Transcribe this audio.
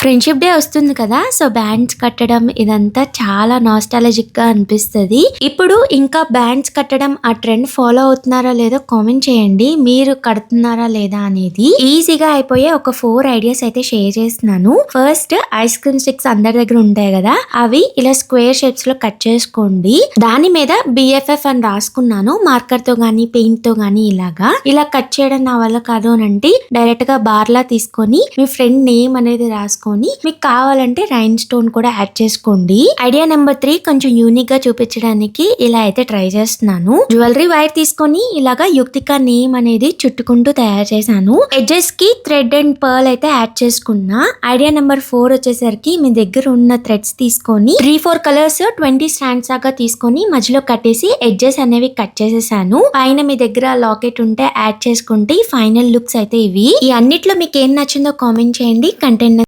Friendship day వస్తుంది కదా, so bands కట్టడం ఇదంతా చాలా నాస్టాలజిక్ గా అనిపిస్తుంది. ఇప్పుడు ఇంకా బ్యాండ్స్ కట్టడం ఆ ట్రెండ్ ఫాలో అవుతున్నారా లేదో కామెంట్ చేయండి. మీరు కడుతున్నారా లేదా అనేది. ఈజీగా అయిపోయే ఒక 4 ఐడియాస్ అయితే షేర్ చేస్తున్నాను. ఫస్ట్, ఐస్ క్రీమ్ స్టిక్స్ అందరి దగ్గర ఉంటాయి కదా, అవి ఇలా స్క్వేర్ షేప్స్ లో కట్ చేసుకోండి. దాని మీద బిఎఫ్ఎఫ్ అని రాసుకున్నాను, మార్కర్ తో గానీ పెయింట్ తో గానీ. ఇలా కట్ చేయడం నా వల్ల కాదు అని అంటే డైరెక్ట్ గా బార్లా తీసుకొని మీ ఫ్రెండ్ నేమ్ అనేది రాసుకొని మీకు కావాలంటే రైన్ స్టోన్ కూడా యాడ్ చేసుకోండి. ఐడియా నెంబర్ 3 కొంచెం యూనిక్ గా చూపించడానికి ఇలా అయితే ట్రై చేస్తున్నాను. జ్యువెలరీ వైర్ తీసుకొని ఇలాగా యుక్తిక నేమ్ అనేది చుట్టుకుంటూ తయారు చేశాను. ఎడ్జెస్ కి థ్రెడ్ అండ్ పర్ల్ అయితే యాడ్ చేసుకున్నా. ఐడియా నెంబర్ 4 వచ్చేసరికి మీ దగ్గర ఉన్న థ్రెడ్స్ తీసుకొని 3-4 కలర్స్ 20 స్టాండ్స్ దాకా తీసుకొని మధ్యలో కట్టేసి ఎడ్జెస్ అనేవి కట్ చేసేసాను. పైన మీ దగ్గర లాకెట్ ఉంటే యాడ్ చేసుకుంటే ఫైనల్ లుక్స్ అయితే ఇవి. ఈ అన్నిట్లో మీకు ఏం నచ్చిందో కామెంట్ చేయండి. కంటెంట్